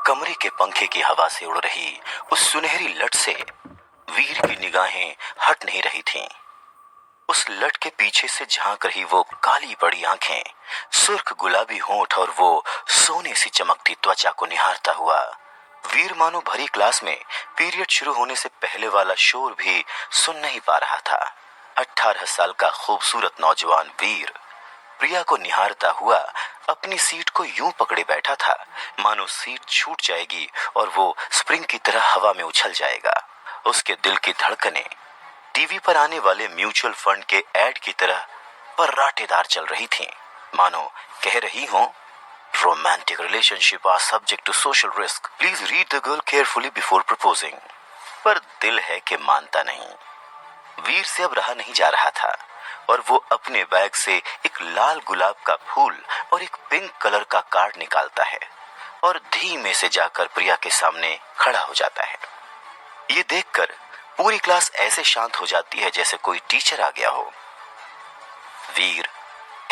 कमरे के पंखे की हवा से उड़ रही उस सुनहरी लट से वीर की निगाहें हट नहीं रही थीं। उस लट के पीछे से झांक रही वो काली बड़ी आंखें, सुर्ख गुलाबी होंठ और वो सोने सी चमकती त्वचा को निहारता हुआ वीर मानो भरी क्लास में पीरियड शुरू होने से पहले वाला शोर भी सुन नहीं पा रहा था। 18 साल का खूबसूरत नौजवान वीर प्रिया को निहारता हुआ अपनी सीट को यूं पकड़े बैठा था मानो सीट छूट जाएगी और वो स्प्रिंग की तरह हवा में उछल जाएगा। उसके दिल की धड़कनें टीवी पर आने वाले म्यूचुअल फंड के ऐड की तरह पर्राटेदार चल रही थीं, मानो कह रही हों, romantic relationship are subject to social risk, please read the girl carefully before proposing. पर दिल है कि मानता नहीं। वीर से अब रहा नहीं जा रहा था और वो अपने बैग से एक लाल गुलाब का फूल और एक पिंक कलर का कार्ड निकालता है और धीमे से जाकर प्रिया के सामने खड़ा हो जाता है। ये देखकर पूरी क्लास ऐसे शांत हो जाती है जैसे कोई टीचर आ गया हो। वीर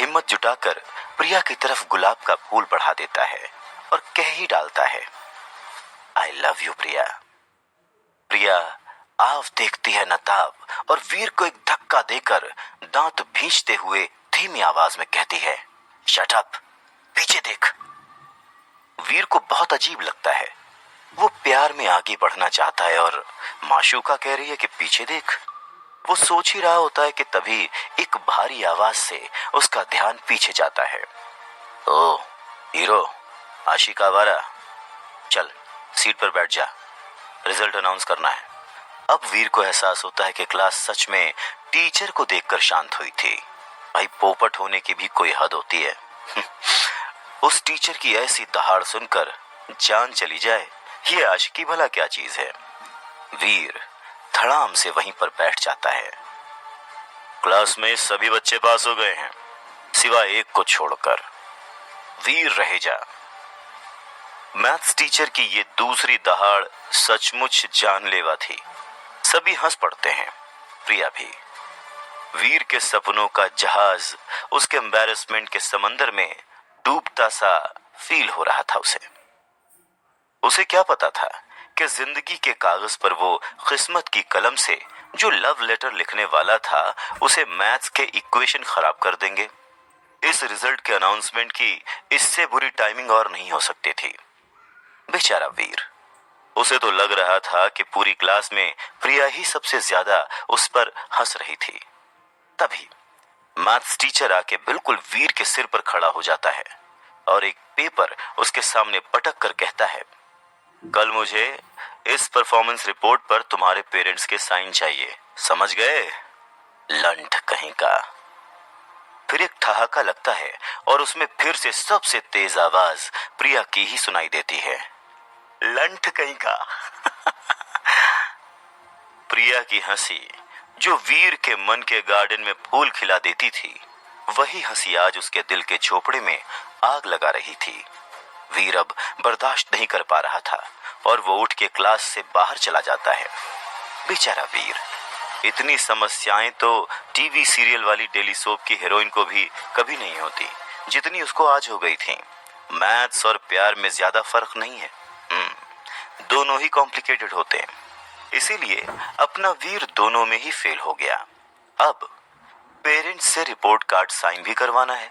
हिम्मत जुटाकर प्रिया की तरफ गुलाब का फूल बढ़ा देता है और कह ही डालता है, आई लव यू प्रिया। प्रिया आव देखती है नताब और वीर को एक धक्का देकर दांत भींचते हुए धीमी आवाज में कहती है, शट अप, पीछे देख। वीर को बहुत अजीब लगता है। वो प्यार में आगे बढ़ना चाहता है और माशूका कह रही है कि पीछे देख। वो सोच ही रहा होता है कि तभी एक भारी आवाज से उसका ध्यान पीछे जाता है। ओ हीरो, आशिक आवारा, चल सीट पर बैठ जा, रिजल्ट अनाउंस करना है। अब वीर को एहसास होता है कि क्लास सच में टीचर को देखकर शांत हुई थी। भाई पोपट होने की भी कोई हद होती है। उस टीचर की ऐसी दहाड़ सुनकर जान चली जाए, ये आशिकी भला क्या चीज है। वीर धड़ाम से वहीं पर बैठ जाता है। क्लास में सभी बच्चे पास हो गए हैं सिवाय एक को छोड़कर। वीर रह जा। मैथ्स टीचर की ये दूसरी दहाड़ सचमुच जानलेवा थी। सभी हंस पड़ते हैं, प्रिया भी। वीर के सपनों का जहाज उसके एम्बैरेसमेंट के समंदर में डूबता सा फील हो रहा था उसे क्या पता था कि जिंदगी के कागज पर वो किस्मत की कलम से जो लव लेटर लिखने वाला था उसे मैथ्स के इक्वेशन खराब कर देंगे। इस रिजल्ट के अनाउंसमेंट की इससे बुरी टाइमिंग और नहीं हो सकती थी। बेचारा वीर, उसे तो लग रहा था कि पूरी क्लास में प्रिया ही सबसे ज्यादा उस पर हंस रही थी। तभी मैथ्स टीचर आके बिल्कुल वीर के सिर पर खड़ा हो जाता है और एक पेपर उसके सामने पटक कर कहता है, कल मुझे इस परफॉर्मेंस रिपोर्ट पर तुम्हारे पेरेंट्स के साइन चाहिए, समझ गए? लंठ कहीं का। फिर एक ठहाका लगता है और उसमें फिर से सबसे तेज आवाज प्रिया की ही सुनाई देती है, लंठ कहीं का। प्रिया की हंसी जो वीर के मन के गार्डन में फूल खिला देती थी, वही हंसी आज उसके दिल के झोपड़े में आग लगा रही थी। वीर अब बर्दाश्त नहीं कर पा रहा था और वो उठ के क्लास से बाहर चला जाता है। बेचारा वीर, इतनी समस्याएं तो टीवी सीरियल वाली डेली सोप की हीरोइन को भी कभी नहीं होती जितनी उसको आज हो गई थी। मैथ्स और प्यार में ज्यादा फर्क नहीं है, दोनों ही कॉम्प्लिकेटेड होते हैं। इसीलिए अपना वीर दोनों में ही फेल हो गया। अब पेरेंट्स से रिपोर्ट कार्ड साइन भी करवाना है।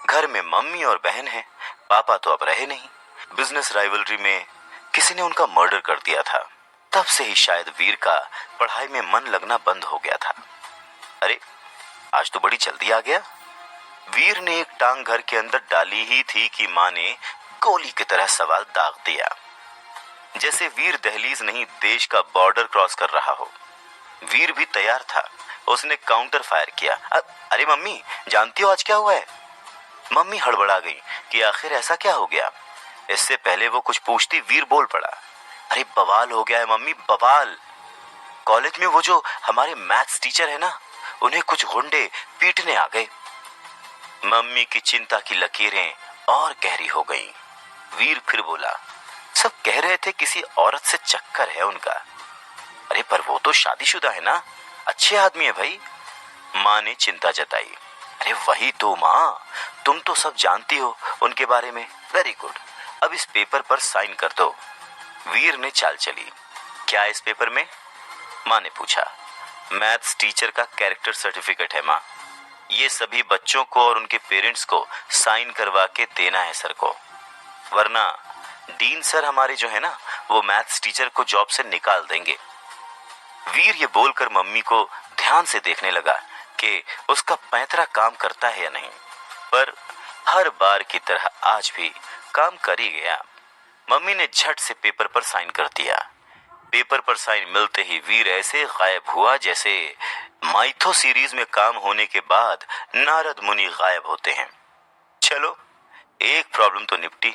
घर में मम्मी और बहन है, पापा तो अब रहे नहीं। बिजनेस राइवलरी में किसी ने उनका मर्डर कर दिया था। तब से ही शायद वीर का पढ़ाई में मन लगना बंद हो गया था। अरे आज तो बड़ी जल्दी आ गया। वीर ने एक टांग घर के अंदर डाली ही थी कि माँ ने गोली की तरह सवाल दाग दिया, जैसे वीर दहलीज नहीं देश का बॉर्डर क्रॉस कर रहा हो। वीर भी तैयार था, उसने काउंटर फायर किया। अरे मम्मी, जानती हो आज क्या हुआ है? मम्मी हड़बड़ा गई कि आखिर ऐसा क्या हो गया। इससे पहले वो कुछ पूछती वीर बोल पड़ा, अरे बवाल हो गया है मम्मी, बवाल। कॉलेज में वो जो हमारे मैथ्स टीचर है ना, उन्हें कुछ गुंडे पीटने आ गए। मम्मी की चिंता की लकीरें और गहरी हो गईं। वीर फिर बोला, सब कह रहे थे किसी औरत से चक्कर है उनका। अरे पर वो तो शादीशुदा है ना, अच्छे आदमी है भाई। माँ ने चिंता जताई। अरे वही तो माँ, तुम तो सब जानती हो उनके बारे में। वेरी गुड, अब इस पेपर पर साइन कर दो। वीर ने चाल चली। क्या इस पेपर में? माँ ने पूछा। मैथ्स टीचर का कैरेक्टर सर्टिफिकेट है माँ। ये सभी बच्चों को और उनके पेरेंट्स को साइन करवा के देना है सर को, वरना डीन सर हमारे जो है ना, वो मैथ्स टीचर को जॉब से निकाल देंगे। वीर ये बोलकर मम्मी को ध्यान से देखने लगा कि उसका पैंतरा काम करता है या नहीं, पर हर बार की तरह आज भी काम कर ही गया। मम्मी ने झट से पेपर पर साइन कर दिया। पेपर पर साइन मिलते ही वीर ऐसे गायब हुआ जैसे माइथो सीरीज में काम होने के बाद नारद मुनि गायब होते हैं। चलो, एक प्रॉब्लम तो निपटी।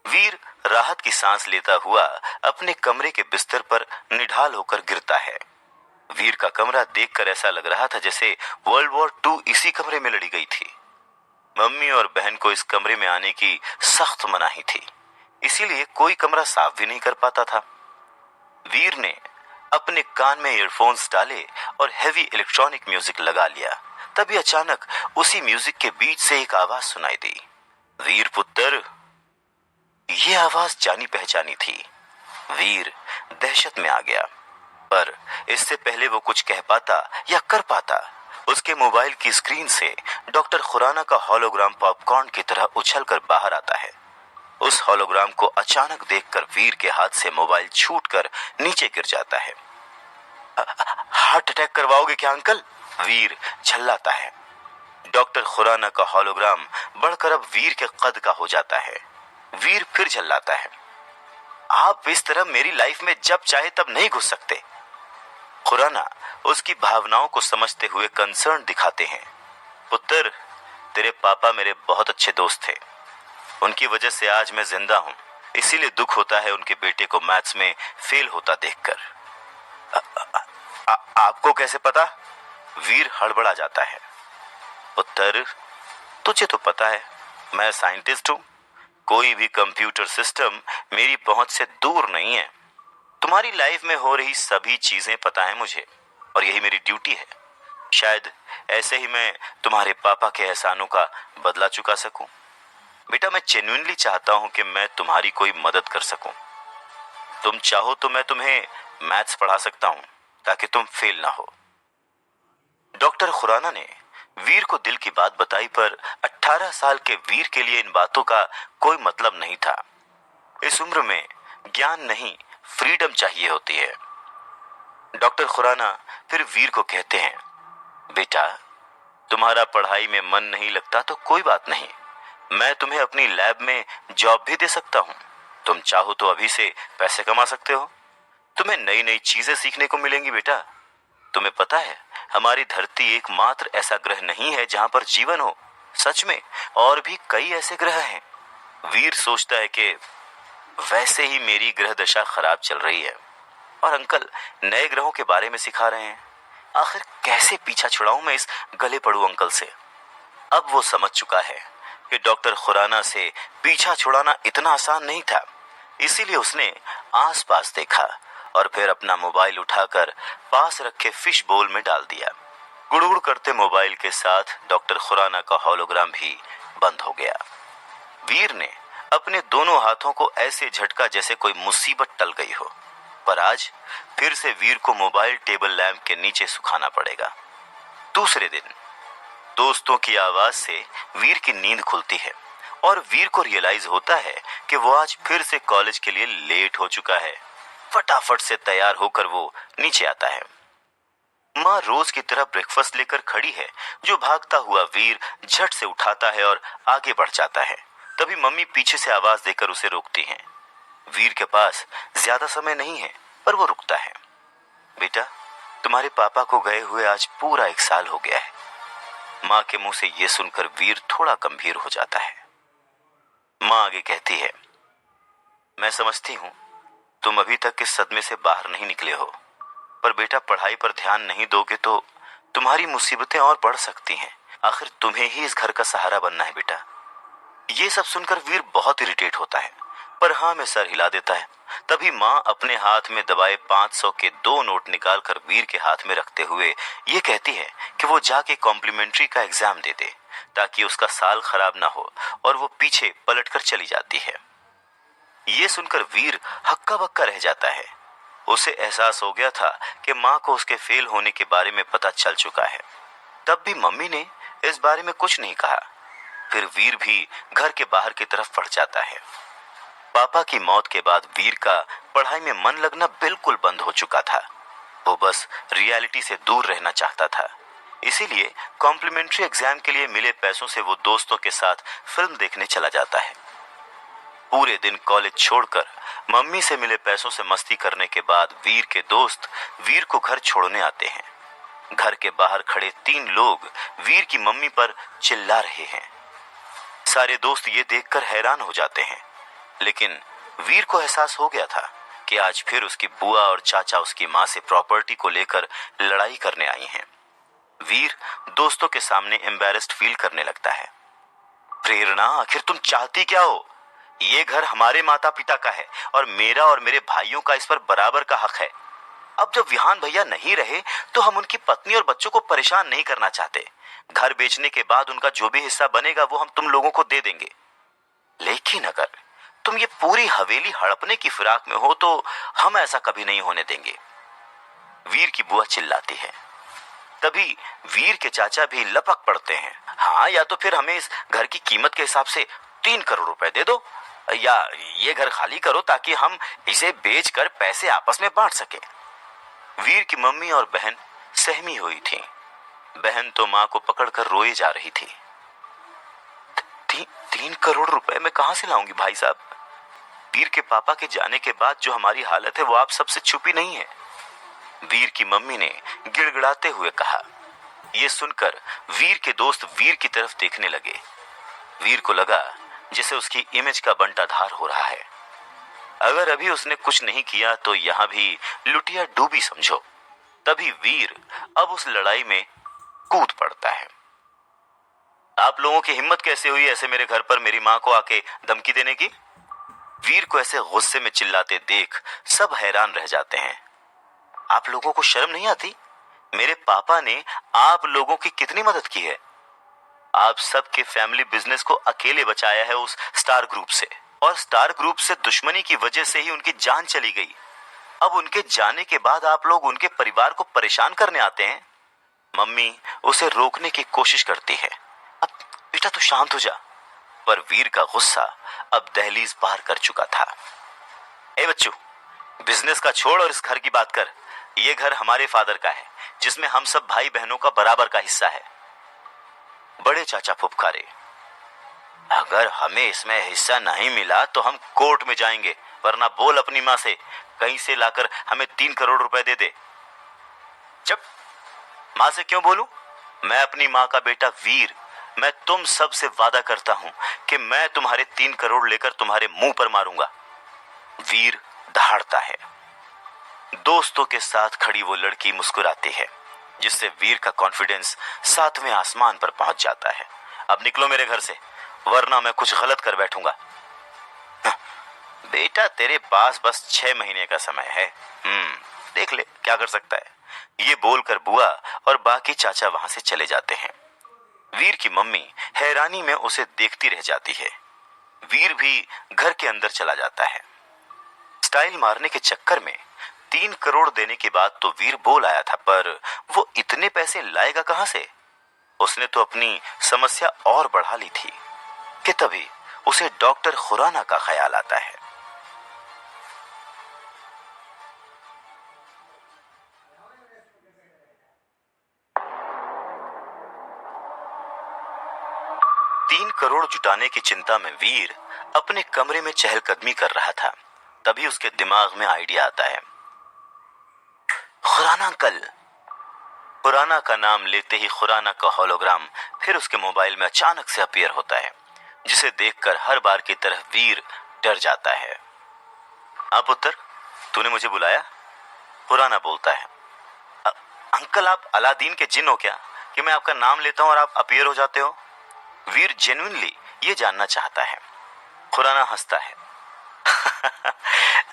वीर राहत की सांस लेता हुआ अपने कमरे के बिस्तर पर निढाल होकर गिरता है। वीर का कमरा देखकर ऐसा लग रहा था जैसे वर्ल्ड वॉर 2 इसी कमरे में लड़ी गई थी। मम्मी और बहन को इस कमरे में आने की सख्त मनाही थी, इसीलिए कोई कमरा साफ भी नहीं कर पाता था। वीर ने अपने कान में ईयरफोन्स डाले और हेवी इलेक्ट्रॉनिक म्यूजिक लगा लिया। तभी अचानक उसी म्यूजिक के बीच से एक आवाज सुनाई दी। वीर पुत्र। ये आवाज जानी पहचानी थी। वीर दहशत में आ गया, पर इससे पहले वो कुछ कह पाता या कर पाता, उसके मोबाइल की स्क्रीन से डॉक्टर खुराना का हॉलोग्राम पॉपकॉर्न की तरह उछलकर बाहर आता है। उस हॉलोग्राम को अचानक देखकर वीर के हाथ से मोबाइल छूटकर नीचे गिर जाता है। हार्ट अटैक करवाओगे क्या अंकल? वीर झल्लाता है। डॉक्टर खुराना का हॉलोग्राम बढ़कर अब वीर के कद का हो जाता है। वीर फिर झल्लाता है। आप इस तरह मेरी लाइफ में जब चाहे तब नहीं घुस सकते। खुराना उसकी भावनाओं को समझते हुए कंसर्न दिखाते हैं। पुत्र, तेरे पापा मेरे बहुत अच्छे दोस्त थे। उनकी वजह से आज मैं जिंदा हूं, इसीलिए दुख होता है उनके बेटे को मैथ्स में फेल होता देखकर। आपको कैसे पता? वीर हड़बड़ा जाता है। पुत्र, तुझे तो पता है मैं साइंटिस्ट हूं। कोई भी कंप्यूटर सिस्टम मेरी पहुंच से दूर नहीं है। तुम्हारी लाइफ में हो रही सभी चीजें पता है मुझे, और यही मेरी ड्यूटी है। शायद ऐसे ही मैं तुम्हारे पापा के एहसानों का बदला चुका सकूं। बेटा, मैं जेन्युइनली चाहता हूं कि मैं तुम्हारी कोई मदद कर सकूं। तुम चाहो तो मैं तुम्हें मैथ्स पढ़ा सकता हूं ताकि तुम फेल ना हो। डॉक्टर खुराना ने वीर को दिल की बात बताई, पर 18 साल के वीर के लिए इन बातों का कोई मतलब नहीं था। इस उम्र में ज्ञान नहीं, फ्रीडम चाहिए होती है। डॉक्टर खुराना फिर वीर को कहते हैं, बेटा, तुम्हारा पढ़ाई में मन नहीं लगता तो कोई बात नहीं, मैं तुम्हें अपनी लैब में जॉब भी दे सकता हूं। तुम चाहो तो अभी से पैसे कमा सकते हो। तुम्हें नई नई चीजें सीखने को मिलेंगी। बेटा, तुम्हें पता है हमारी धरती एकमात्र ऐसा ग्रह नहीं है जहां पर जीवन हो। सच में और भी कई ऐसे ग्रह हैं। वीर सोचता है कि वैसे ही मेरी ग्रह दशा खराब चल रही है और अंकल नए ग्रहों के बारे में सिखा रहे हैं। आखिर कैसे पीछा छुड़ाऊं मैं इस गले पड़ू अंकल से। अब वो समझ चुका है कि डॉक्टर खुराना से पीछा छुड़ाना इतना आसान नहीं था, इसीलिए उसने आसपास देखा और फिर अपना मोबाइल उठाकर पास रखे फिश बोल में डाल दिया। गुड़गुड़ करते मोबाइल के साथ डॉक्टर खुराना का हॉलोग्राम भी बंद हो गया। वीर ने अपने दोनों हाथों को ऐसे झटका जैसे कोई मुसीबत टल गई हो, पर आज फिर से वीर को मोबाइल टेबल लैंप के नीचे सुखाना पड़ेगा। दूसरे दिन दोस्तों की आवाज से वीर की नींद खुलती है और वीर को रियलाइज होता है कि वो आज फिर से कॉलेज के लिए लेट हो चुका है। फटाफट से तैयार होकर वो नीचे आता है। माँ रोज की तरह ब्रेकफास्ट लेकर खड़ी है, जो भागता हुआ वीर झट से उठाता है और आगे बढ़ जाता है। तभी मम्मी पीछे से आवाज देकर उसे रोकती हैं। वीर के पास ज्यादा समय नहीं है, पर वो रुकता है। बेटा, तुम्हारे पापा को गए हुए आज पूरा 1 साल हो गया है। माँ के मुंह से ये सुनकर वीर थोड़ा गंभीर हो जाता है। माँ आगे कहती है, मैं समझती हूँ तुम अभी तक इस सदमे से बाहर नहीं निकले हो, पर बेटा पढ़ाई पर ध्यान नहीं दोगे तो तुम्हारी मुसीबतें और बढ़ सकती हैं। आखिर तुम्हें ही इस घर का सहारा बनना है बेटा। ये सब सुनकर वीर बहुत इरिटेट होता है, पर हाँ में सर हिला देता है। तभी माँ अपने हाथ में दबाए 500 के 2 नोट निकालकर वीर के हाथ में रखते हुए ये कहती है कि वो जाके कॉम्प्लीमेंट्री का एग्जाम दे दे ताकि उसका साल खराब ना हो, और वो पीछे पलटकर चली जाती है। ये सुनकर वीर हक्का बक्का रह जाता है। उसे एहसास हो गया था कि माँ को उसके फेल होने के बारे में पता चल चुका है। तब भी मम्मी ने इस बारे में कुछ नहीं कहा। फिर वीर भी घर के बाहर की तरफ बढ़ जाता है। पापा की मौत के बाद वीर का पढ़ाई में मन लगना बिल्कुल बंद हो चुका था। वो बस रियलिटी से दूर रहना चाहता था। इसीलिए कॉम्प्लीमेंट्री एग्जाम के लिए मिले पैसों से वो दोस्तों के साथ फिल्म देखने चला जाता है। पूरे दिन कॉलेज छोड़कर मम्मी से मिले पैसों से मस्ती करने के बाद वीर के दोस्त वीर को घर छोड़ने आते हैं। घर के बाहर खड़े 3 लोग वीर की मम्मी पर चिल्ला रहे हैं। सारे दोस्त ये देखकर हैरान हो जाते हैं, लेकिन वीर को एहसास हो गया था कि आज फिर उसकी बुआ और चाचा उसकी माँ से प्रॉपर्टी को लेकर लड़ाई करने आई हैं। वीर दोस्तों के सामने एम्बैरेस्ड फील करने लगता है। प्रेरणा, आखिर तुम चाहती क्या हो? ये घर हमारे माता पिता का है और मेरा और मेरे भाइयों का इस पर बराबर का हक है। अब जब विहान भैया नहीं रहे तो हम उनकी पत्नी और बच्चों को परेशान नहीं करना चाहते। घर बेचने के बाद उनका जो भी हिस्सा बनेगा वो हम तुम लोगों को दे देंगे। लेकिन अगर तुम ये पूरी हवेली हड़पने की फिराक में हो तो हम ऐसा कभी नहीं होने देंगे, वीर की बुआ चिल्लाती है। तभी वीर के चाचा भी लपक पड़ते हैं। हाँ, या तो फिर हमें इस घर की कीमत के हिसाब से 3 करोड़ रुपए दे दो, या ये घर खाली करो ताकि हम इसे बेचकर पैसे आपस में बांट सके। वीर की मम्मी और बहन सहमी हुई थी। बहन तो माँ को पकड़कर रोए जा रही थी। 3 करोड़ रुपए मैं कहां से लाऊंगी भाई साहब? वीर के पापा के जाने के बाद जो हमारी हालत है वो आप सबसे छुपी नहीं है, वीर की मम्मी ने गिड़गिड़ाते हुए कहा। ये सुनकर वीर के दोस्त वीर की तरफ देखने लगे। वीर को लगा जैसे उसकी इमेज का बंटाधार हो रहा है। अगर अभी उसने कुछ नहीं किया तो यहां भी लुटिया डूबी समझो। तभी वीर अब उस लड़ाई में कूद पड़ता है। आप लोगों की हिम्मत कैसे हुई ऐसे मेरे घर पर मेरी मां को आके धमकी देने की? वीर को ऐसे गुस्से में चिल्लाते देख सब हैरान रह जाते हैं। आप लोगों को शर्म नहीं आती? मेरे पापा ने आप लोगों की कितनी मदद की है। आप सबके फैमिली बिजनेस को अकेले बचाया है उस स्टार ग्रुप से, और स्टार ग्रुप से दुश्मनी की वजह से ही उनकी जान चली गई। अब उनके जाने के बाद आप लोग उनके परिवार को परेशान करने आते हैं। मम्मी उसे रोकने की कोशिश करती है। अब बेटा तू शांत हो जा, पर वीर का गुस्सा अब दहलीज पार कर चुका था। ए बच्चू, बिजनेस का छोड़ और इस घर की बात कर। ये घर हमारे फादर का है जिसमें हम सब भाई बहनों का बराबर का हिस्सा है। बड़े चाचा फुफकारे, अगर हमें इसमें हिस्सा नहीं मिला तो हम कोर्ट में जाएंगे, वरना बोल अपनी मां से कहीं से लाकर हमें 3 करोड़ रुपए दे दे। चुप, मां से क्यों बोलूं? मैं अपनी मां का बेटा वीर, मैं तुम सब से वादा करता हूं कि मैं तुम्हारे 3 करोड़ लेकर तुम्हारे मुंह पर मारूंगा। वीर दहाड़ता है। दोस्तों के साथ खड़ी वो लड़की मुस्कुराती है, जिससे वीर का कॉन्फिडेंस 7वें आसमान पर पहुंच जाता है। अब निकलो मेरे घर से, वरना मैं कुछ गलत कर बैठूंगा। बेटा तेरे पास बस 6 महीने का समय है, देख ले क्या कर सकता है। ये बोलकर बुआ और बाकी चाचा वहां से चले जाते हैं। वीर की मम्मी हैरानी में उसे देखती रह जाती है। वीर भी घर के अंदर चला जाता है। स्टाइल मारने के चक्कर में 3 करोड़ देने के बाद तो वीर बोल आया था, पर वो इतने पैसे लाएगा कहां से? उसने तो अपनी समस्या और बढ़ा ली थी कि तभी उसे डॉक्टर खुराना का ख्याल आता है। तीन करोड़ जुटाने की चिंता में वीर अपने कमरे में चहलकदमी कर रहा था। तभी उसके दिमाग में आइडिया आता है। खुराना अंकल। खुराना का नाम लेते ही खुराना का होलोग्राम फिर उसके मोबाइल में अचानक से अपीयर होता है, जिसे देखकर हर बार की तरह वीर डर जाता है। हाँ पुत्र, तूने मुझे बुलाया? खुराना बोलता है। अंकल आप अलादीन के जिन हो क्या कि मैं आपका नाम लेता हूं और आप अपीयर हो जाते हो? वीर जेन्युइनली ये जानना चाहता है। खुराना हंसता है।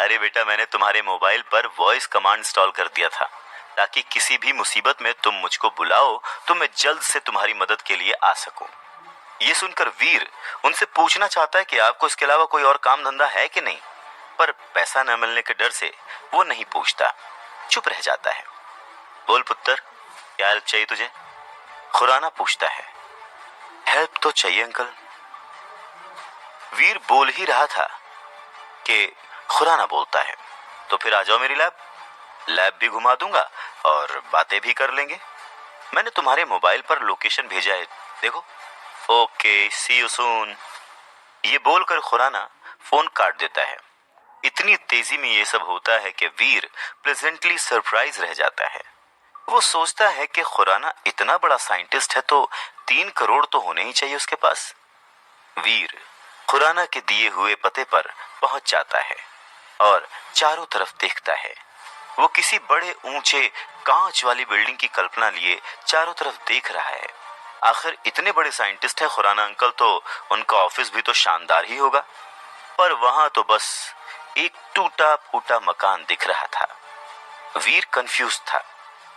अरे बेटा, मैंने तुम्हारे मोबाइल पर वॉइस कमांड इंस्टॉल कर दिया था ताकि किसी भी मुसीबत में तुम मुझको बुलाओ तो मैं जल्द से तुम्हारी मदद के लिए आ सकूं। ये सुनकर वीर उनसे पूछना चाहता है कि आपको इसके अलावा कोई और काम धंधा है कि नहीं, पर पैसा न मिलने के डर से वो नहीं पूछता, चुप रह जाता है। बोल पुत्र, क्या हेल्प चाहिए तुझे? खुराना पूछता है। हेल्प तो चाहिए अंकल। वीर बोल ही रहा था कि खुराना बोलता है, तो फिर आ जाओ मेरी लैब। लैब भी घुमा दूंगा और बातें भी कर लेंगे। मैंने तुम्हारे मोबाइल पर लोकेशन भेजा है, देखो। Okay, see you soon. ये बोलकर खुराना फोन काट देता है। इतनी तेजी में ये सब होता है कि वीर प्लेजेंटली सरप्राइज रह जाता है। वो सोचता है कि खुराना इतना बड़ा साइंटिस्ट है तो 3 करोड़ तो होने ही चाहिए उसके पास। वीर खुराना के दिए हुए पते पर पहुंच जाता है और चारों तरफ देखता है। वो किसी बड़े ऊंचे कांच वाली बिल्डिंग की कल्पना लिए चारों तरफ देख रहा है। आखिर इतने बड़े साइंटिस्ट है खुराना अंकल, तो उनका ऑफिस भी तो शानदार ही होगा। पर वहां तो बस एक टूटा फूटा मकान दिख रहा था। वीर कंफ्यूज था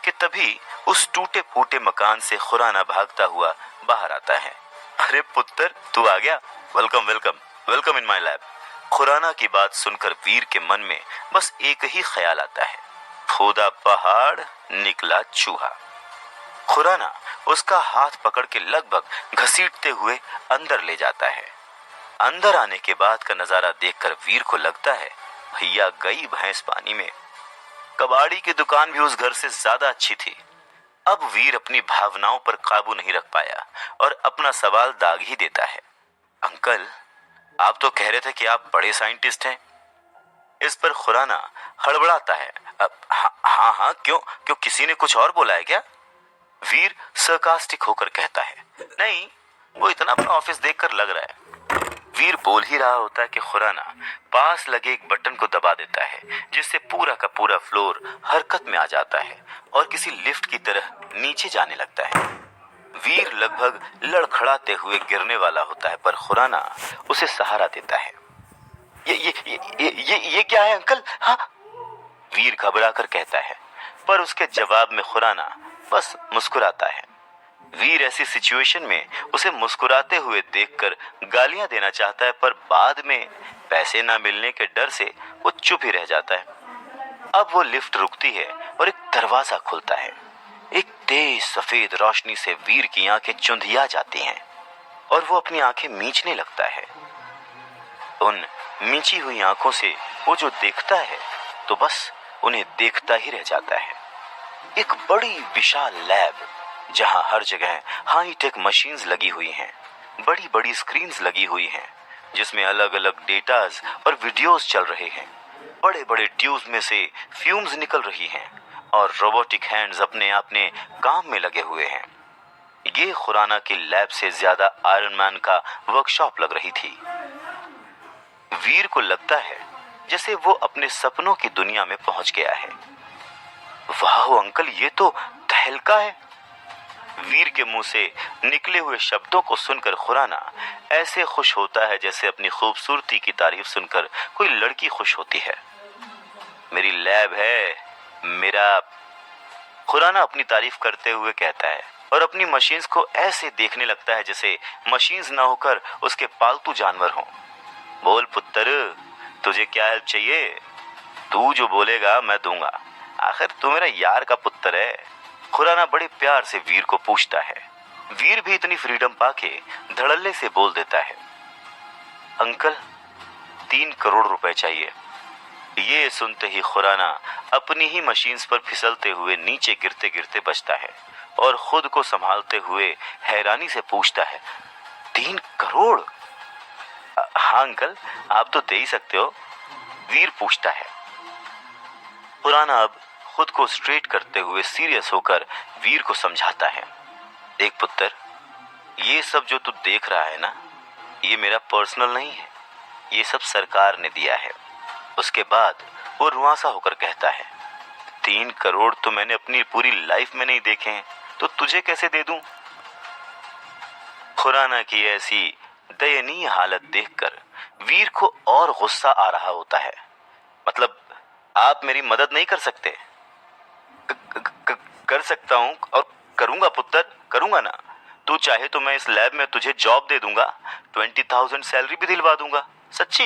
कि तभी उस टूटे फूटे मकान से खुराना भागता हुआ बाहर आता है। अरे पुत्र, तू आ गया। Welcome welcome welcome in my lab. Khurana की बात सुनकर वीर के मन में बस एक ही ख्याल आता है, खोदा पहाड़ निकला चूहा। खुराना उसका हाथ पकड़ के लगभग घसीटते हुए अंदर ले जाता है। अंदर आने के बाद का नजारा देखकर वीर को लगता है, भैया गई भैंस पानी में। कबाड़ी की दुकान भी उस घर से ज्यादा अच्छी थी। अब वीर अपनी भावनाओं पर काबू नहीं रख पाया और अपना सवाल दाग ही देता है। अंकल, आप तो कह रहे थे कि आप बड़े साइंटिस्ट हैं। इस पर खुराना हड़बड़ाता है। हाँ हाँ, क्यों क्यों किसी ने कुछ और बोला है क्या? वीर सरकास्टिक होकर कहता है, नहीं, वो इतना अपना ऑफिस देखकर लग रहा है। वीर बोल ही रहा होता है कि खुराना पास लगे एक बटन को दबा देता है, जिससे पूरा का पूरा फ्लोर हरकत में आ जाता है और किसी लिफ्ट की तरह नीचे जाने लगता है। वीर लगभग लड़खड़ाते हुए गिरने वाला होता है, पर खुराना उसे सहारा देता है। ये क्या है अंकल? हाँ, वीर घबरा कर कहता है, पर उसके जवाब में खुराना बस मुस्कुराता है। वीर ऐसी सिचुएशन में उसे मुस्कुराते हुए देखकर गालियां देना चाहता है, पर बाद में पैसे ना मिलने के डर से वो चुप ही रह जाता है। अब वो लिफ्ट रुकती है और एक दरवाजा खुलता है। एक तेज सफेद रोशनी से वीर की आंखें चुंधिया जाती हैं और वो अपनी आंखें मींचने लगता है। उन मींची हुई आंखों से वो जो देखता है तो बस उन्हें देखता ही रह जाता है। एक बड़ी विशाल लैब, जहां हर जगह हाईटेक मशीन्स लगी हुई हैं, बड़ी बड़ी स्क्रीन्स लगी हुई हैं, जिसमें अलग अलग डेटाज और वीडियोस चल रहे हैं। बड़े बड़े ट्यूब्स में से फ्यूम्स निकल रही हैं और रोबोटिक हैंड्स अपने अपने काम में लगे हुए हैं। ये खुराना की लैब से ज्यादा आयरन मैन का वर्कशॉप लग रही थी। वीर को लगता है जैसे वो अपने सपनों की दुनिया में पहुंच गया है। वाह अंकल, ये तो तहलका है। वीर के मुंह से निकले हुए शब्दों को सुनकर खुराना ऐसे खुश होता है जैसे अपनी खूबसूरती की तारीफ सुनकर कोई लड़की खुश होती है। मेरी लैब है, मेरा, खुराना अपनी तारीफ करते हुए कहता है और अपनी मशीन्स को ऐसे देखने लगता है जैसे मशीन्स ना होकर उसके पालतू जानवर हों। बोल पुत्र, तुझे क्या हेल्प चाहिए? तू जो बोलेगा मैं दूंगा, आखिर तू मेरा यार का पुत्र है। खुराना बड़े प्यार से वीर को पूछता है। वीर भी इतनी फ्रीडम पाके धड़ल्ले से बोल देता है, अंकल 3 करोड़ रुपए चाहिए। ये सुनते ही खुराना अपनी ही मशीन्स पर फिसलते हुए नीचे गिरते गिरते बचता है और खुद को संभालते हुए हैरानी से पूछता है, 3 करोड़? हाँ अंकल, आप तो दे ही सकते हो। वीर पूछता है। खुराना अब खुद को स्ट्रेट करते हुए सीरियस होकर वीर को समझाता है, देख पुत्र, ये सब जो तू देख रहा है ना, ये मेरा पर्सनल नहीं है, ये सब सरकार ने दिया है। उसके बाद वो रुआंसा होकर कहता है, 3 करोड़ तो मैंने अपनी पूरी लाइफ में नहीं देखे हैं, तो तुझे कैसे दे दूं? खुराना की ऐसी दयनीय हालत देखकर वीर को और गुस्सा आ रहा होता है। मतलब आप मेरी मदद नहीं कर सकते? कर सकता हूं और करूंगा पुत्र, करूंगा ना। तू चाहे तो मैं इस लैब में तुझे जॉब दे दूंगा, 20,000 सैलरी भी दिलवा दूंगा। सच्ची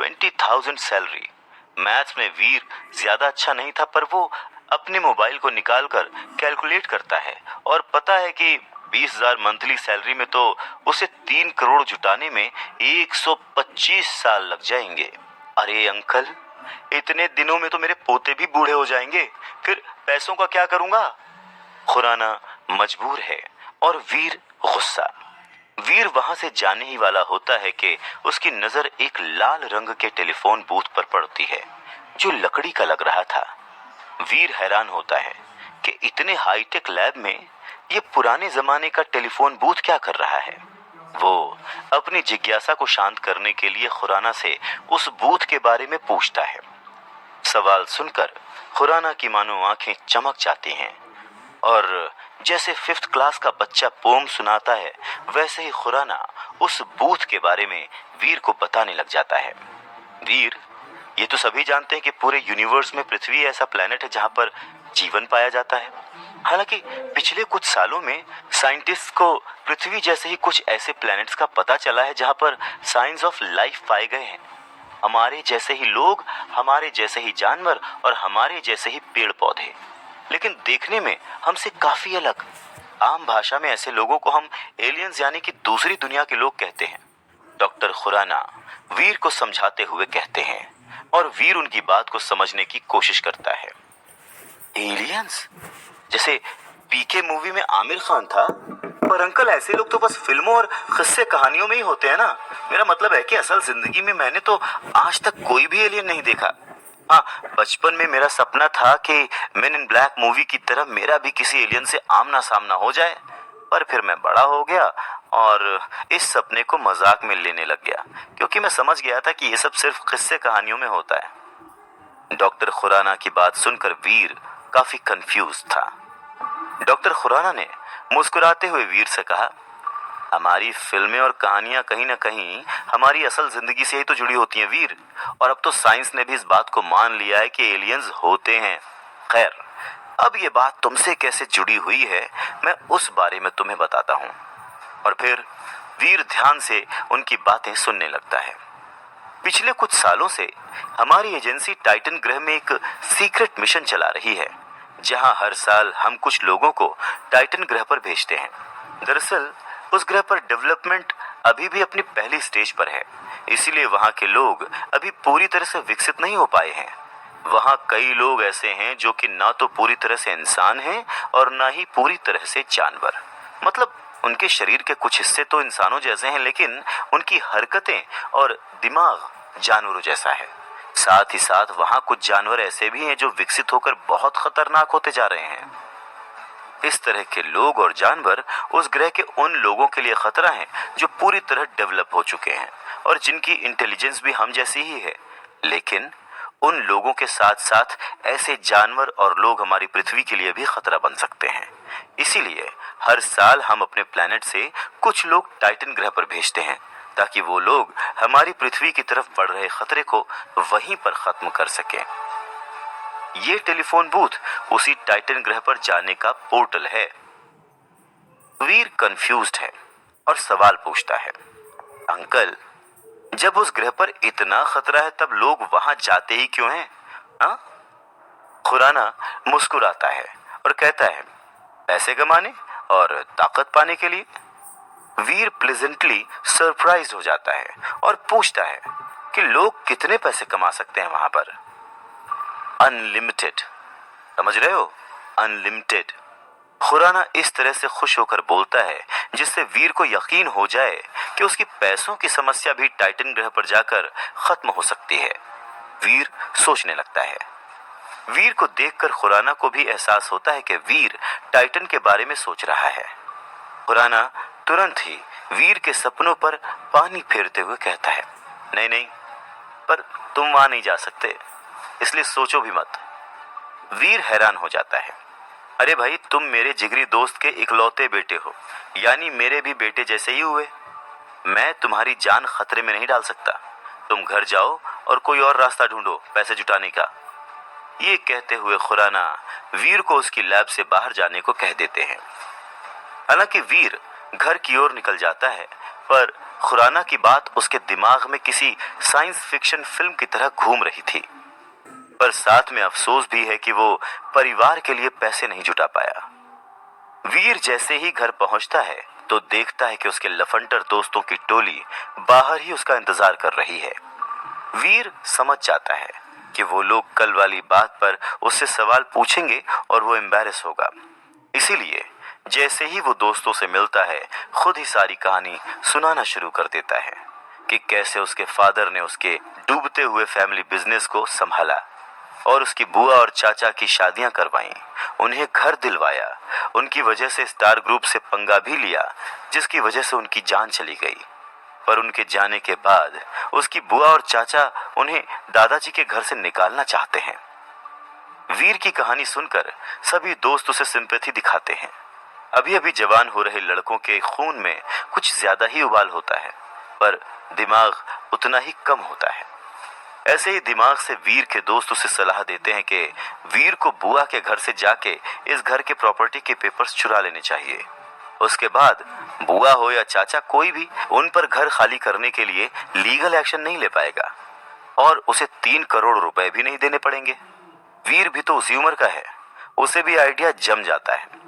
20,000 सैलरी। मैथ्स में वीर ज्यादा अच्छा नहीं था, पर वो अपने मोबाइल को निकालकर कैलकुलेट करता है और पता है कि 20,000 मंथली सैलरी में तो उसे 3 करोड़ जुटाने में 125 साल लग जाएंगे। अरे अंकल, इतने दिनों में तो मेरे पोते भी बूढ़े हो जाएंगे, फिर पैसों का क्या करूंगा? खुराना मजबूर है और वीर गुस्सा। वीर वहां से जाने ही वाला होता है कि उसकी नजर एक लाल रंग के टेलीफोन बूथ पर पड़ती है जो लकड़ी का लग रहा था। वीर हैरान होता है कि इतने हाईटेक लैब में ये पुराने जमाने का टेलीफोन बूथ क्या कर रहा है। वो अपनी जिज्ञासा को शांत करने के लिए खुराना से उस बूथ के बारे में पूछता है। सवाल सुनकर खुराना की मानो आंखें चमक जाती हैं और जैसे 5th क्लास का बच्चा पोम सुनाता है, वैसे ही खुराना उस बूथ के बारे में वीर को बताने लग जाता है। वीर, ये तो सभी जानते हैं कि पूरे यूनिवर्स में पृथ्वी ऐसा प्लेनेट है जहां पर जीवन पाया जाता है। हालांकि पिछले कुछ सालों में साइंटिस्ट को पृथ्वी जैसे ही कुछ ऐसे प्लैनेट्स का पता चला है जहां पर साइंस ऑफ लाइफ पाए गए हैं। हमारे जैसे ही लोग, हमारे जैसे ही जानवर और हमारे जैसे ही पेड़ पौधे, लेकिन देखने में हमसे काफी अलग। आम भाषा में ऐसे लोगों को हम एलियंस यानी कि दूसरी दुनिया के लोग कहते हैं। डॉक्टर खुराना वीर को समझाते हुए कहते हैं और वीर उनकी बात को समझने की कोशिश करता है। एलियंस? जैसे पीके मूवी में आमिर खान था? पर अंकल, ऐसे लोग तो बस फिल्मों और किस्से कहानियों में ही होते हैं ना। मेरा मतलब है कि असल जिंदगी में मैंने तो आज तक कोई भी एलियन नहीं देखा। हाँ, बचपन में मेरा सपना था कि मेन इन ब्लैक मूवी की तरह मेरा भी किसी एलियन से आमना सामना हो जाए, पर फिर मैं बड़ा हो गया और इस सपने को मजाक में लेने लग गया, क्योंकि मैं समझ गया था कि ये सब सिर्फ किस्से कहानियों में होता है। डॉक्टर खुराना की बात सुनकर वीर काफी कंफ्यूज था। डॉक्टर खुराना ने मुस्कुराते हुए वीर से कहा, हमारी फिल्में और कहानियां कहीं ना कहीं हमारी असल जिंदगी से ही तो जुड़ी होती हैं वीर, और अब तो साइंस ने भी इस बात को मान लिया है कि एलियंस होते हैं। खैर, अब ये बात तुमसे कैसे जुड़ी हुई है, मैं उस बारे में तुम्हें बताता हूँ। और फिर वीर ध्यान से उनकी बातें सुनने लगता है। पिछले कुछ सालों से हमारी एजेंसी टाइटन ग्रह में एक सीक्रेट मिशन चला रही है, जहां हर साल हम कुछ लोगों को टाइटन ग्रह पर भेजते हैं। दरअसल उस ग्रह पर डेवलपमेंट अभी भी अपनी पहली स्टेज पर है, इसीलिए वहां के लोग अभी पूरी तरह से विकसित नहीं हो पाए हैं। वहां कई लोग ऐसे हैं जो कि ना तो पूरी तरह से इंसान हैं और ना ही पूरी तरह से जानवर। मतलब उनके शरीर के कुछ हिस्से तो इंसानों जैसे हैं, लेकिन उनकी हरकतें और दिमाग जानवरों जैसा है। साथ ही साथ वहां कुछ जानवर ऐसे भी हैं जो विकसित होकर बहुत खतरनाक होते जा रहे हैं। इस तरह के लोग और जानवर उस ग्रह के उन लोगों के लिए खतरा हैं जो पूरी तरह डेवलप हो चुके हैं और जिनकी इंटेलिजेंस भी हम जैसी ही है। लेकिन उन लोगों के साथ साथ ऐसे जानवर और लोग हमारी पृथ्वी के लिए भी खतरा बन सकते हैं। इसीलिए हर साल हम अपने प्लेनेट से कुछ लोग टाइटन ग्रह पर भेजते हैं, ताकि वो लोग हमारी पृथ्वी की तरफ बढ़ रहे खतरे को वहीं पर खत्म कर सकें। ये टेलीफोन बूथ उसी टाइटन ग्रह पर जाने का पोर्टल है। वीर कंफ्यूज्ड है और सवाल पूछता है, अंकल, जब उस ग्रह पर इतना खतरा है तब लोग वहां जाते ही क्यों हैं? हाँ? खुराना मुस्कुराता है और कहता है, पैसे कमाने और ताकत पाने के लिए। वीर प्लेजेंटली सरप्राइज हो जाता है और पूछता है कि लोग कितने पैसे कमा सकते हैं वहां पर? अनलिमिटेड, समझ रहे हो? अनलिमिटेड। खुराना इस तरह से खुश होकर बोलता है जिससे वीर को यकीन हो जाए कि उसकी पैसों की समस्या भी टाइटन ग्रह पर जाकर खत्म हो सकती है। वीर सोचने लगता है। वीर को देखकर खुराना को भी एहसास होता है कि वीर टाइटन के बारे में सोच रहा है। खुराना तुरंत ही वीर के सपनों पर पानी फेरते हुए कहता है, नहीं नहीं, पर तुम वहां नहीं जा सकते, इसलिए सोचो भी मत। वीर हैरान हो जाता है। अरे भाई, तुम मेरे जिगरी दोस्त के इकलौते बेटे हो, यानी मेरे भी बेटे जैसे ही हुए। मैं तुम्हारी जान खतरे में नहीं डाल सकता। तुम घर जाओ और कोई और रास्ता ढूंढो पैसे जुटाने का। ये कहते हुए खुराना वीर को उसकी लैब से बाहर जाने को कह देते हैं। हालांकि वीर घर की ओर निकल जाता है, पर खुराना की बात उसके दिमाग में किसी साइंस फिक्शन फिल्म की तरह घूम रही थी। पर साथ में अफसोस भी है कि वो परिवार के लिए पैसे नहीं जुटा पाया। वीर जैसे ही घर पहुंचता है तो देखता है कि उसके लफंटर दोस्तों की टोली बाहर ही उसका इंतजार कर रही है। वीर समझ जाता है कि वो लोग कल वाली बात पर उससे सवाल पूछेंगे और वो एम्बैरेस होगा। इसीलिए जैसे ही वो दोस्तों से मिलता है, खुद ही सारी कहानी सुनाना शुरू कर देता है कि कैसे उसके फादर ने उसके डूबते हुए फैमिली बिजनेस को संभाला और उसकी बुआ और चाचा की शादियां करवाईं, उन्हें घर दिलवाया, उनकी वजह से स्टार ग्रुप से पंगा भी लिया जिसकी वजह से उनकी जान चली गई। पर उनके जाने के बाद उसकी बुआ और चाचा उन्हें दादाजी के घर से निकालना चाहते हैं। वीर की कहानी सुनकर सभी दोस्त उसे सिंपैथी दिखाते हैं। अभी अभी जवान हो रहे लड़कों के खून में कुछ ज्यादा ही उबाल होता है, पर दिमाग उतना ही कम होता है। ऐसे ही दिमाग से वीर के दोस्त उसे सलाह देते हैं कि वीर को बुआ के घर से जाके इस घर के प्रॉपर्टी के पेपर्स चुरा लेने चाहिए। उसके बाद बुआ हो या चाचा कोई भी उन पर घर खाली करने के लिए लीगल एक्शन नहीं ले पाएगा और उसे 3 करोड़ रुपए भी नहीं देने पड़ेंगे। वीर भी तो उसी उम्र का है, उसे भी आइडिया जम जाता है।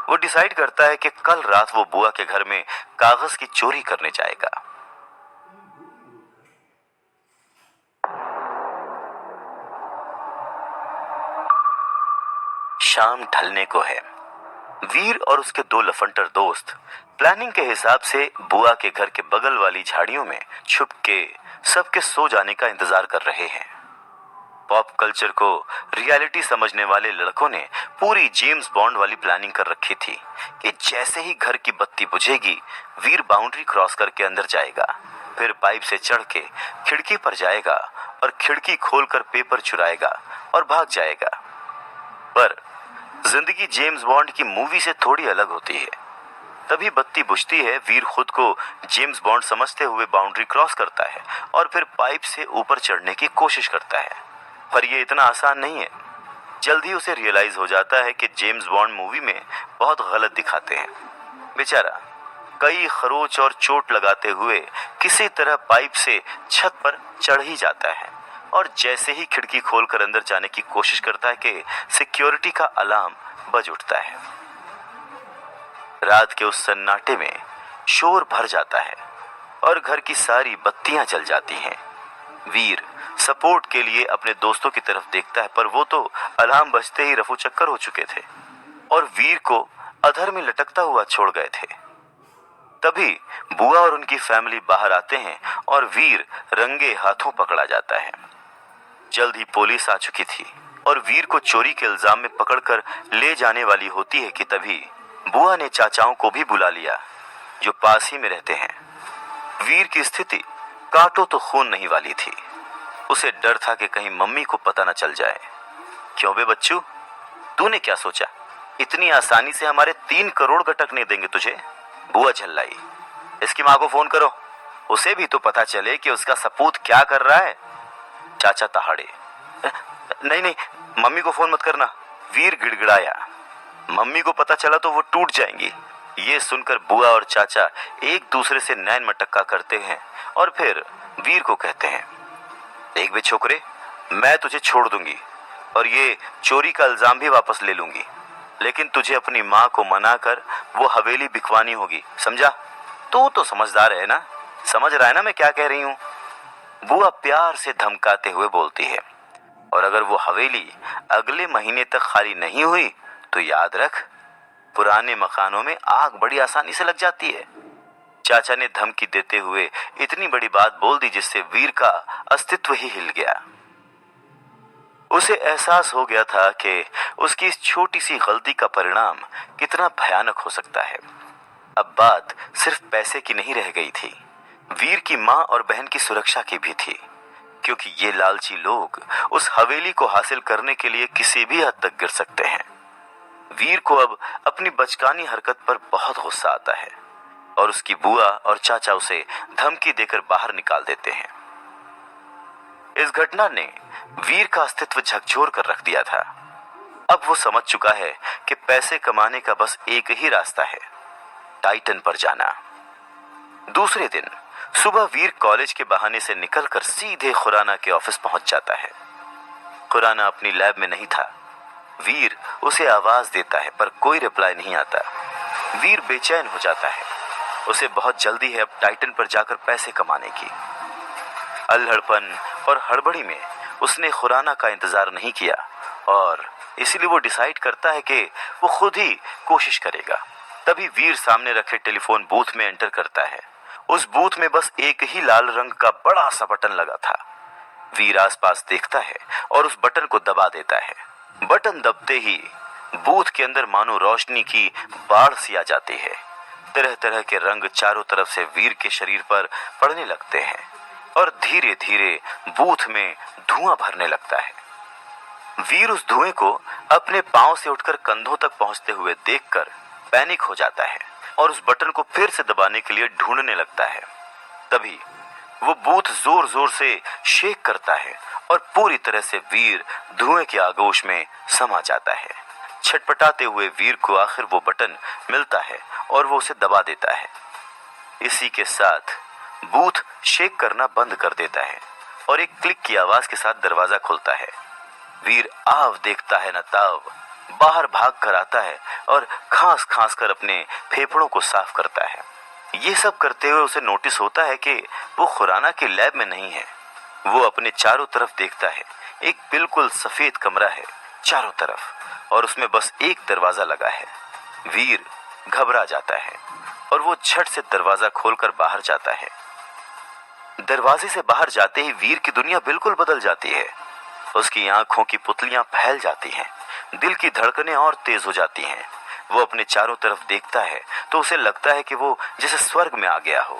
वो डिसाइड करता है कि कल रात वो बुआ के घर में कागज की चोरी करने जाएगा। शाम ढलने को है। वीर और उसके 2 लफंटर दोस्त प्लानिंग के हिसाब से बुआ के घर के बगल वाली झाड़ियों में छुप के सबके सो जाने का इंतजार कर रहे हैं। पॉप कल्चर को रियलिटी समझने वाले लड़कों ने पूरी जेम्स बॉन्ड वाली प्लानिंग कर रखी थी कि जैसे ही घर की बत्ती बुझेगी, वीर बाउंड्री क्रॉस करके अंदर जाएगा, फिर पाइप से चढ़ के खिड़की पर जाएगा और खिड़की खोलकर पेपर चुराएगा और भाग जाएगा। पर जिंदगी जेम्स बॉन्ड की मूवी से थोड़ी अलग होती है। तभी बत्ती बुझती है, वीर खुद को जेम्स बॉन्ड समझते हुए बाउंड्री क्रॉस करता है और फिर पाइप से ऊपर चढ़ने की कोशिश करता है। पर यह इतना आसान नहीं है। जल्द ही उसे रियलाइज हो जाता है कि जेम्स बॉन्ड मूवी में बहुत गलत दिखाते हैं। बेचारा कई खरोच और चोट लगाते हुए किसी तरह पाइप से छत पर चढ़ ही जाता है और जैसे ही खिड़की खोलकर अंदर जाने की कोशिश करता है कि सिक्योरिटी का अलार्म बज उठता है। रात के उस सन्नाटे में शोर भर जाता है और घर की सारी बत्तियां जल जाती हैं। वीर सपोर्ट के लिए अपने दोस्तों की तरफ देखता है, पर वो तो अलार्म बजते ही रफू चक्कर हो चुके थे और वीर को अधर में लटकता हुआ छोड़ गए थे। तभी बुआ और उनकी फैमिली बाहर आते हैं और वीर रंगे हाथों पकड़ा जाता है। जल्द ही पुलिस आ चुकी थी और वीर को चोरी के इल्जाम में पकड़कर ले जाने वाली होती है कि तभी बुआ ने चाचाओं को भी बुला लिया जो पास ही में रहते हैं। वीर की स्थिति काटो तो खून नहीं वाली थी। उसे डर था कि कहीं मम्मी को पता न चल जाए। क्यों बे बच्चू, तूने क्या सोचा इतनी आसानी से हमारे 3 करोड़ गटकने देंगे तुझे? बुआ झल्लाई। इसकी माँ को फोन करो, उसे भी तो पता चले कि उसका सपूत क्या कर रहा है। चाचा तहाड़े। नहीं नहीं, मम्मी को फोन मत करना, वीर गिड़गिड़ाया। मम्मी को पता चला तो वो टूट जाएंगी। ये सुनकर बुआ और चाचा एक दूसरे से नैन मटक्का करते हैं और फिर वीर को कहते हैं, देख बे छोकरे, मैं तुझे छोड़ दूंगी और ये चोरी का इल्जाम भी वापस ले लूंगी, लेकिन तुझे अपनी माँ को मनाकर वो हवेली बिकवानी होगी, समझा? तू तो समझदार है ना, समझ रहा है ना मैं क्या कह रही हूँ? बुआ प्यार से धमकाते हुए बोलती है, और अगर वो हवेली अगले महीने तक खाली नहीं हुई तो याद रख, पुराने मकानों में आग बड़ी आसानी से लग जाती है। चाचा ने धमकी देते हुए इतनी बड़ी बात बोल दी जिससे वीर का अस्तित्व ही हिल गया। उसे एहसास हो गया था कि उसकी इस छोटी सी गलती का परिणाम कितना भयानक हो सकता है। अब बात सिर्फ पैसे की नहीं रह गई थी, वीर की माँ और बहन की सुरक्षा की भी थी, क्योंकि ये लालची लोग उस हवेली को हासिल करने के लिए किसी भी हद तक गिर सकते हैं। वीर को अब अपनी बचकानी हरकत पर बहुत गुस्सा आता है और उसकी बुआ और चाचा उसे धमकी देकर बाहर निकाल देते हैं। इस घटना ने वीर का अस्तित्व झकझोर कर रख दिया था। अब वो समझ चुका है कि पैसे कमाने का बस एक ही रास्ता है, टाइटन पर जाना। दूसरे दिन सुबह वीर कॉलेज के बहाने से निकलकर सीधे खुराना के ऑफिस पहुंच जाता है। खुराना अपनी लैब में नहीं था। वीर उसे आवाज देता है पर कोई रिप्लाई नहीं आता। वीर बेचैन हो जाता है। उसे बहुत जल्दी है अब टाइटन पर जाकर पैसे कमाने की। अल्हड़पन और हड़बड़ी में उसने खुराना का इंतजार नहीं किया और इसीलिए वो डिसाइड करता है कि वो खुद ही कोशिश करेगा। तभी वीर सामने रखे टेलीफोन बूथ में एंटर करता है। उस बूथ में बस एक ही लाल रंग का बड़ा सा बटन लगा था। वीर आसपास देखता है और उस बटन को दबा देता है। बटन दबते ही बूथ के अंदर मानो रोशनी की बाढ़ सी आ जाती है। तरह तरह के रंग चारों तरफ से वीर के शरीर पर पड़ने लगते हैं और धीरे धीरे बूथ में धुआं भरने लगता है। वीर उस धुएं को अपने पांव से उठकर कंधों तक पहुंचते हुए देखकर पैनिक हो जाता है और उस बटन को फिर से दबाने के लिए ढूंढने लगता है। तभी वो बूथ जोर जोर से शेक करता है और पूरी तरह से वीर धुएं के आगोश में समा जाता है। छटपटाते हुए वीर को आखिर वो बटन मिलता है और वो उसे दबा देता है। इसी के साथ बूथ शेक करना बंद कर देता है और एक क्लिक की आवाज के साथ दरवाजा खुलता है। वीर आव देखता है न ताव बाहर भाग कर आता है और खांस खांस कर अपने फेफड़ों को साफ करता है। ये सब करते हुए उसे नोटिस होता है कि वो खुराना की लैब में नहीं है। वो अपने चारों तरफ देखता है। एक बिल्कुल सफेद कमरा है चारों तरफ और उसमें बस एक दरवाजा लगा है। वीर घबरा जाता है और वो झट से दरवाजा खोलकर बाहर जाता है। दरवाजे से बाहर जाते ही वीर की दुनिया बिल्कुल बदल जाती है। उसकी आंखों की पुतलियां फैल जाती हैं, दिल की धड़कनें और तेज हो जाती हैं। वो अपने चारों तरफ देखता है तो उसे लगता है कि वो जैसे स्वर्ग में आ गया हो।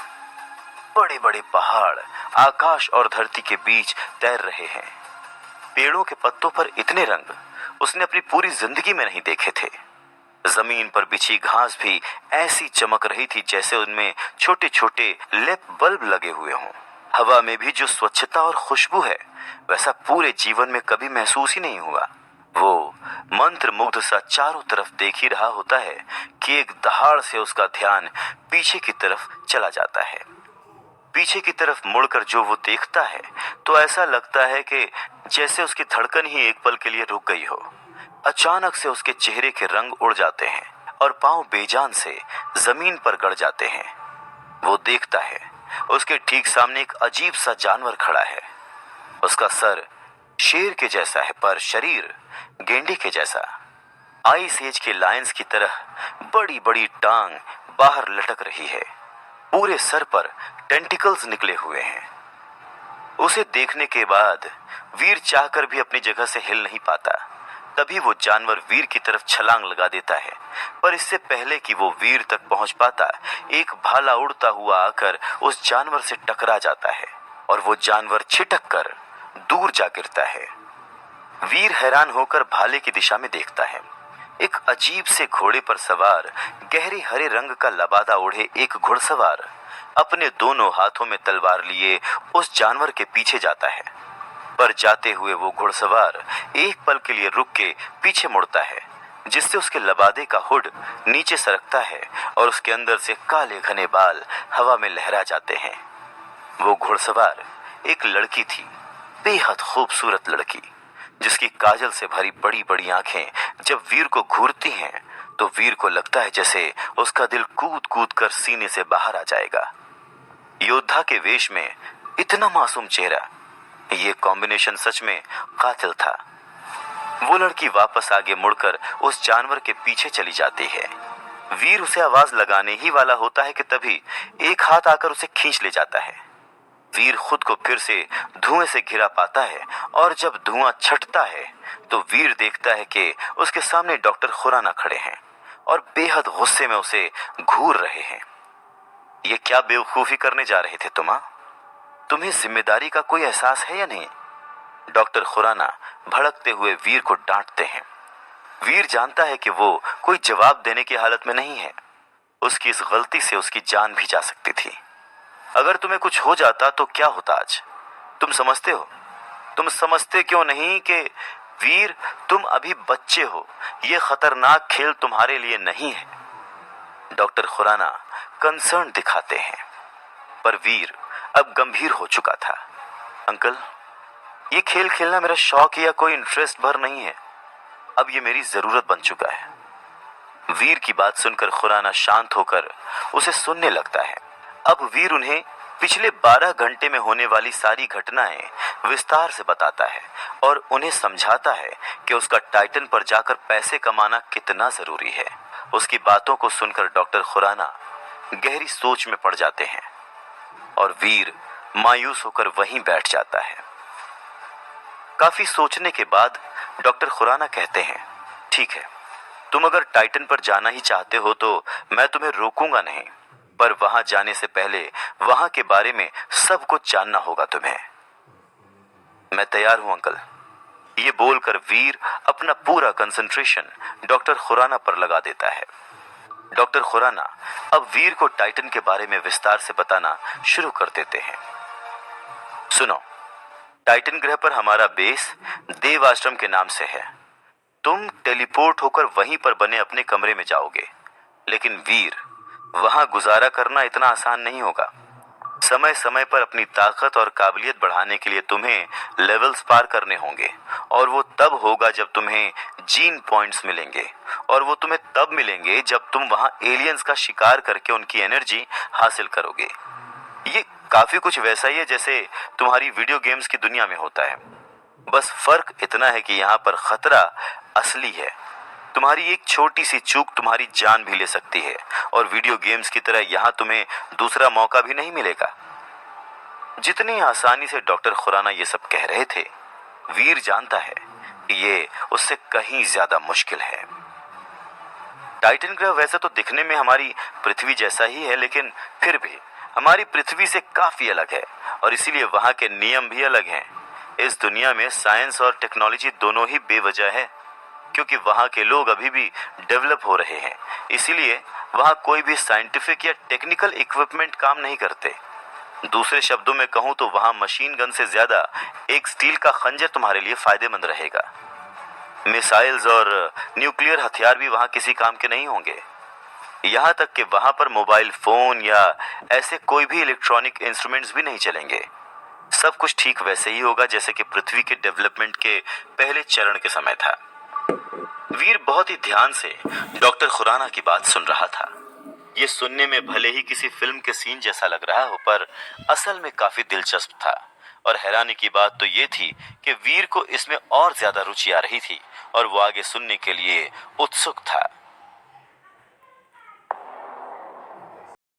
बड़े बड़े पहाड़ आकाश और धरती के बीच तैर रहे हैं। पेड़ों के पत्तों पर इतने रंग उसने अपनी पूरी जिंदगी में नहीं देखे थे। जमीन पर बिछी घास भी ऐसी चमक रही थी जैसे उनमें छोटे छोटे लेप बल्ब लगे हुए हों। हवा में भी जो स्वच्छता और खुशबू है वैसा पूरे जीवन में कभी महसूस ही नहीं हुआ। वो मंत्र मुग्ध सा चारों तरफ देख ही रहा होता है कि एक दहाड़ से उसका ध्यान पीछे की तरफ चला जाता है। पीछे की तरफ मुड़कर जो वो देखता है तो ऐसा लगता है कि जैसे उसकी धड़कन ही एक पल के लिए रुक गई हो। अचानक से उसके चेहरे के रंग उड़ जाते हैं और पांव बेजान से जमीन पर गड़ जाते हैं। वो देखता है उसके ठीक सामने एक अजीब सा जानवर खड़ा है। उसका सर शेर के जैसा है पर शरीर गेंडे के जैसा। आइस एज के लायंस की तरह बड़ी बड़ी टांग बाहर लटक रही है। पूरे सर पर टेंटिकल्स निकले हुए हैं। उसे देखने के बाद वीर चाहकर भी अपनी जगह से हिल नहीं पाता। तभी वो जानवर वीर की तरफ छलांग लगा देता है पर इससे पहले कि वो वीर तक पहुंच पाता एक भाला उड़ता हुआ आकर उस जानवर से टकरा जाता है और वो जानवर छिटक कर दूर जा गिरता है। वीर हैरान होकर भाले की दिशा में देखता है। एक अजीब से घोड़े पर सवार गहरे हरे रंग का लबादा ओढ़े एक घुड़सवार अपने दोनों हाथों में तलवार लिए उस जानवर के पीछे जाता है। पर जाते हुए वो घुड़सवार एक पल के लिए रुक के पीछे मुड़ता है जिससे उसके लबादे का हुड नीचे सरकता है और उसके अंदर से काले घने बाल हवा में लहरा जाते हैं। वो घुड़सवार एक लड़की थी, बेहद खूबसूरत लड़की जिसकी काजल से भरी बड़ी बड़ी आंखें जब वीर को घूरती हैं तो वीर को लगता है जैसे उसका दिल कूद कूद कर सीने से बाहर आ जाएगा। योद्धा के वेश में इतना मासूम चेहरा, ये कॉम्बिनेशन सच में कातिल था। वो लड़की वापस आगे मुड़कर उस जानवर के पीछे चली जाती है। वीर उसे आवाज लगाने ही वाला होता है कि तभी एक हाथ आकर उसे खींच ले जाता है। वीर खुद को फिर से धुएं से घिरा पाता है और जब धुआं छटता है तो वीर देखता है कि उसके सामने डॉक्टर खुराना खड़े हैं और बेहद गुस्से में उसे घूर रहे हैं। ये क्या बेवकूफी करने जा रहे थे तुम? तुम्हें जिम्मेदारी का कोई एहसास है या नहीं? डॉक्टर खुराना भड़कते हुए वीर को डांटते हैं। वीर जानता है कि वो कोई जवाब देने की हालत में नहीं है। उसकी इस गलती से उसकी जान भी जा सकती थी। अगर तुम्हें कुछ हो जाता तो क्या होता आज? तुम समझते हो? तुम समझते क्यों नहीं कि वीर तुम अभी बच्चे हो, ये खतरनाक खेल तुम्हारे लिए नहीं है। डॉक्टर खुराना कंसर्न दिखाते हैं पर वीर अब गंभीर हो चुका था। अंकल, ये खेल खेलना मेरा शौक या कोई इंटरेस्ट भर नहीं है, अब ये मेरी जरूरत बन चुका है। वीर की बात सुनकर खुराना शांत होकर उसे सुनने लगता है। अब वीर उन्हें पिछले 12 घंटे में होने वाली सारी घटनाएं विस्तार से बताता है और उन्हें समझाता है कि उसका टाइटन पर जाकर पैसे कमाना कितना जरूरी है। उसकी बातों को सुनकर डॉक्टर खुराना गहरी सोच में पड़ जाते हैं और वीर मायूस होकर वहीं बैठ जाता है। काफी सोचने के बाद डॉक्टर खुराना कहते हैं, ठीक है, तुम अगर टाइटन पर जाना ही चाहते हो तो मैं तुम्हें रोकूंगा नहीं, पर वहां जाने से पहले वहां के बारे में सब कुछ जानना होगा तुम्हें। मैं तैयार हूं अंकल। ये बोलकर वीर अपना पूरा कंसंट्रेशन डॉक्टर खुराना पर लगा देता है। डॉक्टर खुराना अब वीर को टाइटन के बारे में विस्तार से बताना शुरू कर देते हैं। सुनो, टाइटन ग्रह पर हमारा बेस देव आश्रम के नाम से है। तुम टेलीपोर्ट होकर वहीं पर बने अपने कमरे में जाओगे, लेकिन वीर, वहां गुजारा करना इतना आसान नहीं होगा। समय समय पर अपनी ताकत और काबिलियत बढ़ाने के लिए तुम्हें लेवल्स पार करने होंगे और वो तब होगा जब तुम्हें जीन पॉइंट्स मिलेंगे और वो तुम्हें तब मिलेंगे जब तुम वहां एलियंस का शिकार करके उनकी एनर्जी हासिल करोगे। ये काफी कुछ वैसा ही है जैसे तुम्हारी वीडियो गेम्स की दुनिया में होता है, बस फर्क इतना है कि यहाँ पर खतरा असली है। तुम्हारी एक छोटी सी चूक तुम्हारी जान भी ले सकती है और वीडियो गेम्स की तरह यहाँ तुम्हें दूसरा मौका भी नहीं मिलेगा। जितनी आसानी से डॉक्टर खुराना ये सब कह रहे थे, वीर जानता है कि ये उससे कहीं ज्यादा मुश्किल है। टाइटन ग्रह वैसे तो दिखने में हमारी पृथ्वी जैसा ही है, लेकिन फिर भी हमारी पृथ्वी से काफी अलग है और इसीलिए वहां के नियम भी अलग हैं। इस दुनिया में साइंस और टेक्नोलॉजी दोनों ही बेवजह है, क्योंकि वहां के लोग अभी भी डेवलप हो रहे हैं। इसीलिए वहां कोई भी साइंटिफिक या टेक्निकल इक्विपमेंट काम नहीं करते। दूसरे शब्दों में कहूं तो वहां मशीन गन से ज्यादा एक स्टील का खंजर तुम्हारे लिए फायदेमंद रहेगा। मिसाइल्स और न्यूक्लियर हथियार भी वहां किसी काम के नहीं होंगे। यहां तक कि वहां पर मोबाइल फोन या ऐसे कोई भी इलेक्ट्रॉनिक इंस्ट्रूमेंट्स भी नहीं चलेंगे। सब कुछ ठीक वैसे ही होगा जैसे कि पृथ्वी के डेवलपमेंट के पहले चरण के समय था। वीर बहुत ही ध्यान से डॉक्टर खुराना की बात सुन रहा था। ये सुनने में भले ही किसी फिल्म के सीन जैसा लग रहा हो, पर असल में काफी दिलचस्प था। और हैरानी की बात तो ये थी कि वीर को इसमें और ज्यादा रुचि आ रही थी और वो आगे सुनने के लिए उत्सुक था।